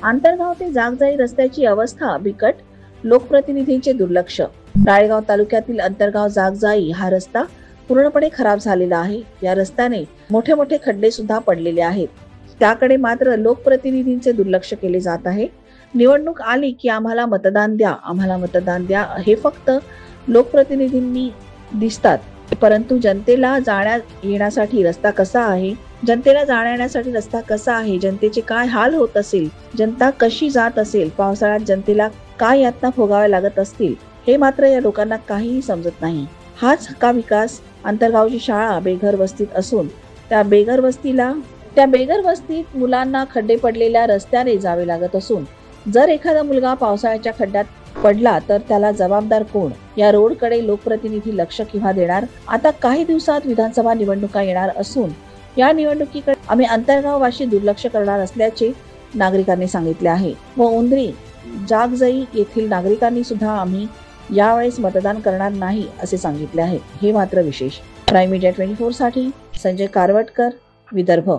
आंतरगाव ते जागजाई रस्त्याची अवस्था बिकट, लोकप्रतिनिधींचे दुर्लक्ष। राळेगाव तालुक्यातील अंतरगाव जागजाई हा रस्ता पूर्णपणे खराब झालेला आहे। या रस्त्याने मोठे मोठे खड्डे सुद्धा पडलेले आहेत। त्याकडे मात्र लोकप्रतिनिधींचे दुर्लक्ष केले जात आहे। निवडणूक आली की आम्हाला मतदान द्या, आम्हाला मतदान द्या, हे फक्त लोकप्रतिनिधींनी दिसतात, परंतु जनतेला जाण्या येण्यासाठी रस्ता कसा आहे, जनतेचे काय हाल होत असेल, जनता कशी जात असेल, पावसाळ्यात जनतेला काय यातना भोगाव्या लागत असतील, हे मात्र या लोकांना काहीही समजत नाही। हाच का विकास? अंतरगावची शाळा बेघर वस्तीत असून त्या बेघर वस्तीत मुलांना खड्डे पडलेल्या रस्त्याने जावे लागत असून जर एखादा मुलगा पावसाळ्याच्या खड्ड्यात पडला तर त्याला जबाबदार कोण? या रोडकडे लोकप्रतिनिधी लक्ष केव्हा देणार? आता काही दिवसात विधानसभा निवडणुका येणार असून या निवडणुकीकडे आम्ही अंतरगाववासी दुर्लक्ष करणार असल्याचे नागरिकांनी सांगितले आहे व उंद्री जागजाई येथील नागरिकांनी सुद्धा आम्ही यावेळेस मतदान करणार नाही असे सांगितले आहे। हे मात्र विशेष। प्राईम मीडिया 24 साठी संजय कारवटकर, विदर्भ।